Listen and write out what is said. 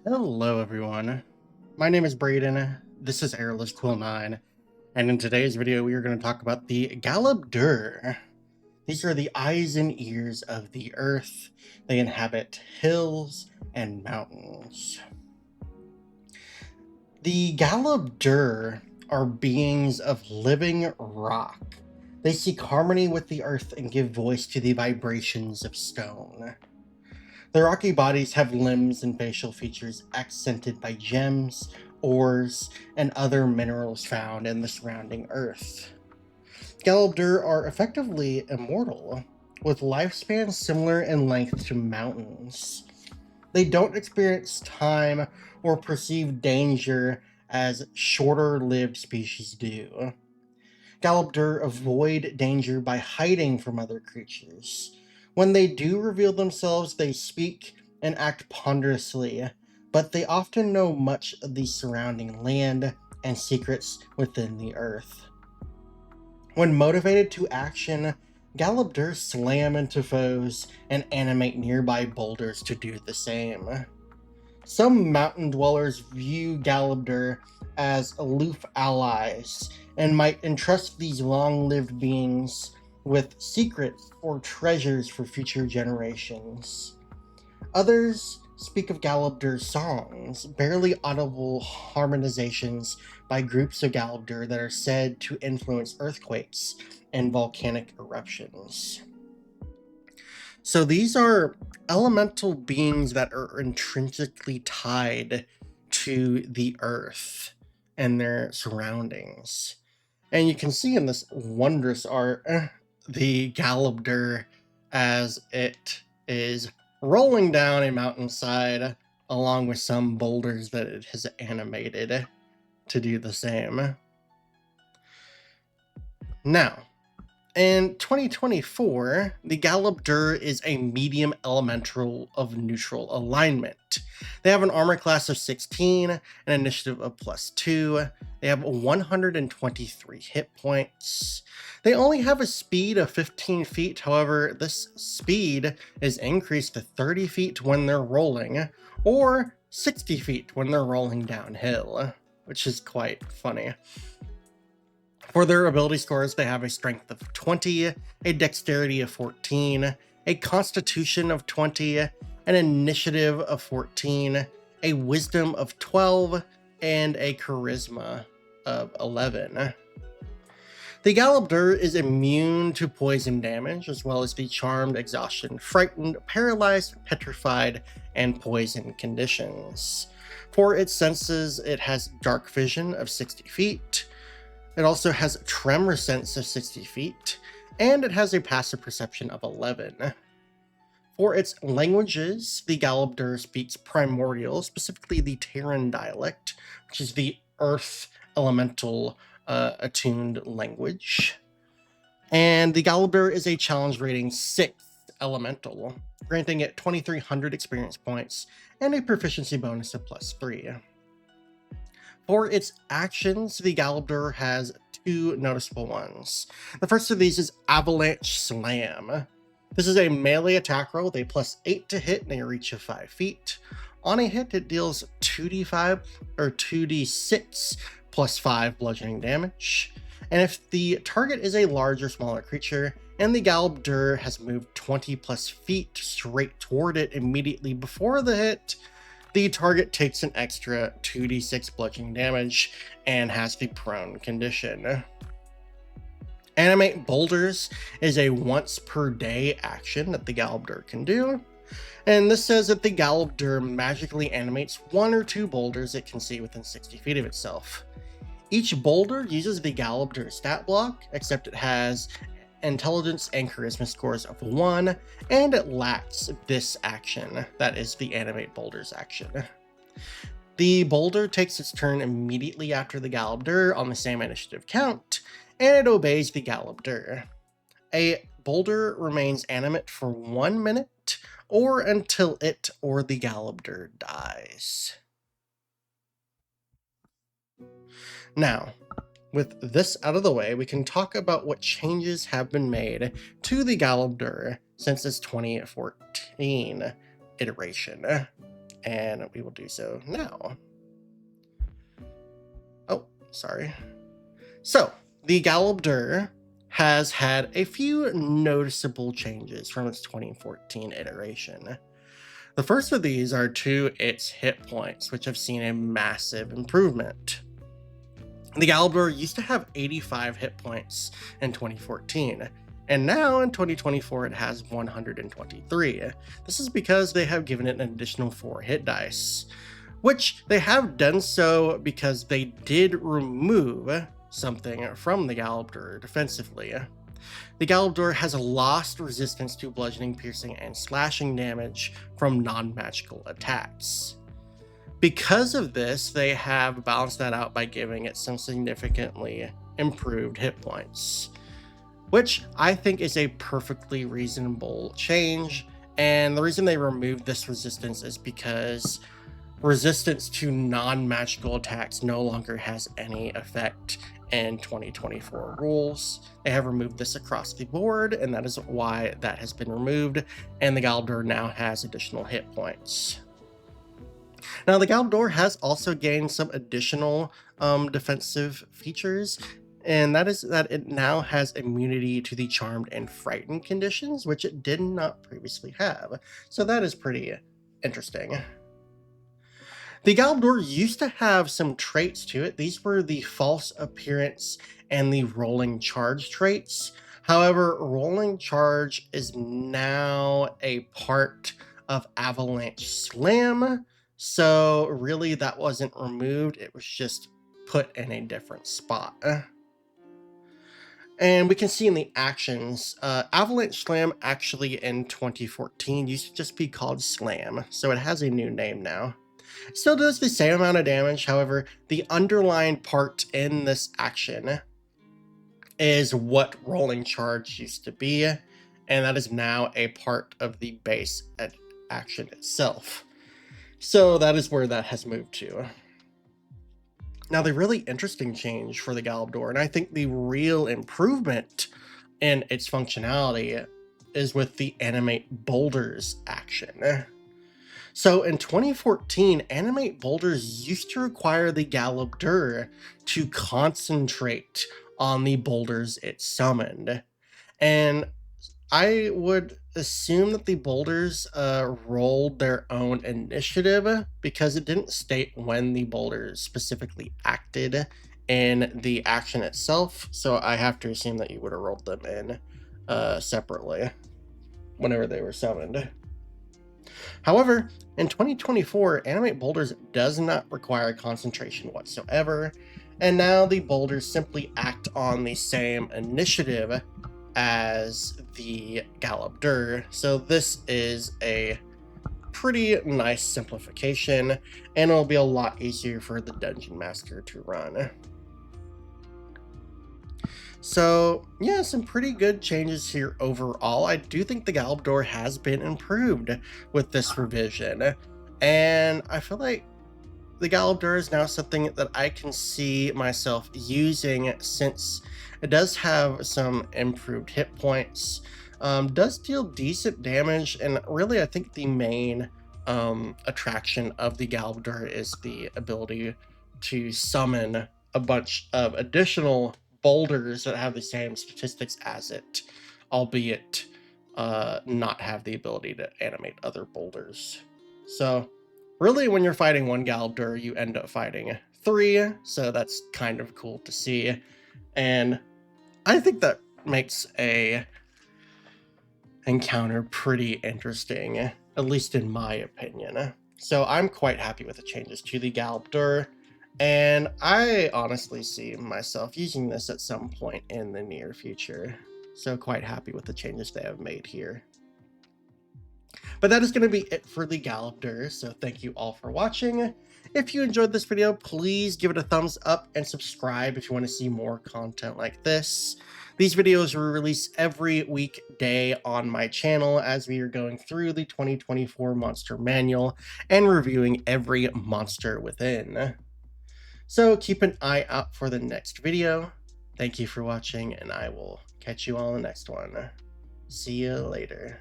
Hello everyone, my name is Braden, this is Airless Quill 9, and in today's video we are going to talk about the Galeb Duhr. These are the eyes and ears of the earth. They inhabit hills and mountains. The Galeb Duhr are beings of living rock. They seek harmony with the earth and give voice to the vibrations of stone. The rocky bodies have limbs and facial features accented by gems, ores, and other minerals found in the surrounding earth. Galeb Duhr are effectively immortal, with lifespans similar in length to mountains. They don't experience time or perceive danger as shorter-lived species do. Galeb Duhr avoid danger by hiding from other creatures. When they do reveal themselves, they speak and act ponderously, but they often know much of the surrounding land and secrets within the earth. When motivated to action, Galeb Duhr slam into foes and animate nearby boulders to do the same. Some mountain dwellers view Galeb Duhr as aloof allies and might entrust these long-lived beings with secrets or treasures for future generations. Others speak of Galeb Duhr's songs, barely audible harmonizations by groups of Galeb Duhr that are said to influence earthquakes and volcanic eruptions. So these are elemental beings that are intrinsically tied to the earth and their surroundings. And you can see in this wondrous art the Galeb Duhr as it is rolling down a mountainside along with some boulders that it has animated to do the same. Now, in 2024, the Galeb Duhr is a medium elemental of neutral alignment. They have an armor class of 16, an initiative of +2, they have 123 hit points. They only have a speed of 15 feet, however, this speed is increased to 30 feet when they're rolling, or 60 feet when they're rolling downhill, which is quite funny. For their ability scores, they have a strength of 20, a dexterity of 14, a constitution of 20, an initiative of 14, a wisdom of 12, and a charisma of 11. The Galeb Duhr is immune to poison damage, as well as the charmed, exhaustion, frightened, paralyzed, petrified, and poison conditions. For its senses, it has dark vision of 60 feet, it also has tremor sense of 60 feet, and it has a passive perception of 11. For its languages, the Galeb Duhr speaks Primordial, specifically the Terran dialect, which is the Earth elemental attuned language. And the Galeb Duhr is a challenge rating 6 elemental, granting it 2,300 experience points and a proficiency bonus of +3. For its actions, the Galeb Duhr has two noticeable ones. The first of these is Avalanche Slam. This is a melee attack roll with a +8 to hit and a reach of 5 feet. On a hit, it deals 2d5 or 2d6 +5 bludgeoning damage. And if the target is a large or smaller creature, and the Galeb Duhr has moved 20+ feet straight toward it immediately before the hit, the target takes an extra 2d6 bludgeoning damage and has the prone condition. Animate Boulders is a once per day action that the Galeb Duhr can do. And this says that the Galeb Duhr magically animates 1 or 2 boulders it can see within 60 feet of itself. Each boulder uses the Galeb Duhr stat block, except it has intelligence and charisma scores of 1, and it lacks this action, that is the animate boulders action. The boulder takes its turn immediately after the Galeb Duhr on the same initiative count, and it obeys the Galeb Duhr. A boulder remains animate for 1 minute, or until it or the Galeb Duhr dies. Now, with this out of the way, we can talk about what changes have been made to the Galeb Duhr since its 2014 iteration. and we will do so now. Oh, sorry. So, the Galeb Duhr has had a few noticeable changes from its 2014 iteration. The first of these are to its hit points, which have seen a massive improvement. The Galeb Duhr used to have 85 hit points in 2014, and now in 2024 it has 123. This is because they have given it an additional 4 hit dice, which they have done so because they did remove something from the Galeb Duhr defensively. The Galeb Duhr has lost resistance to bludgeoning, piercing, and slashing damage from non-magical attacks. Because of this, they have balanced that out by giving it some significantly improved hit points, which I think is a perfectly reasonable change. And the reason they removed this resistance is because resistance to non-magical attacks no longer has any effect in 2024 rules. They have removed this across the board, and that is why that has been removed, and the Galeb Duhr now has additional hit points. Now, the Galeb Duhr has also gained some additional defensive features, and that is that it now has immunity to the Charmed and Frightened conditions, which it did not previously have. So that is pretty interesting. The Galeb Duhr used to have some traits to it. These were the False Appearance and the Rolling Charge traits. However, Rolling Charge is now a part of Avalanche Slam, so really that wasn't removed, it was just put in a different spot. And we can see in the actions, Avalanche Slam actually in 2014 used to just be called Slam, so it has a new name now. It still does the same amount of damage, however, the underlying part in this action is what Rolling Charge used to be, and that is now a part of the base action itself. So that is where that has moved to. Now, the really interesting change for the Galeb Duhr, and I think the real improvement in its functionality, is with the Animate Boulders action. So in 2014, Animate Boulders used to require the Galeb Duhr to concentrate on the boulders it summoned. And I would assume that the boulders rolled their own initiative because it didn't state when the boulders specifically acted in the action itself. So I have to assume that you would have rolled them in separately whenever they were summoned. However, in 2024, Animate Boulders does not require concentration whatsoever, and now the boulders simply act on the same initiative as the Galeb Duhr, so this is a pretty nice simplification, and it'll be a lot easier for the Dungeon Master to run. So yeah, some pretty good changes here overall. I do think the Galeb Duhr has been improved with this revision, and I feel like the Galeb Duhr is now something that I can see myself using, since it does have some improved hit points, does deal decent damage, and really I think the main attraction of the Galeb Duhr is the ability to summon a bunch of additional boulders that have the same statistics as it, albeit not have the ability to animate other boulders. So really, when you're fighting one Galeb Duhr, you end up fighting 3, so that's kind of cool to see. And I think that makes a encounter pretty interesting, at least in my opinion. So I'm quite happy with the changes to the Galeb Duhr, and I honestly see myself using this at some point in the near future. So quite happy with the changes they have made here. But that is going to be it for the Galeb Duhr, so thank you all for watching. If you enjoyed this video, please give it a thumbs up and subscribe if you want to see more content like this. These videos are released every weekday on my channel as we are going through the 2024 Monster Manual and reviewing every monster within. So keep an eye out for the next video. Thank you for watching, and I will catch you all in the next one. See you later.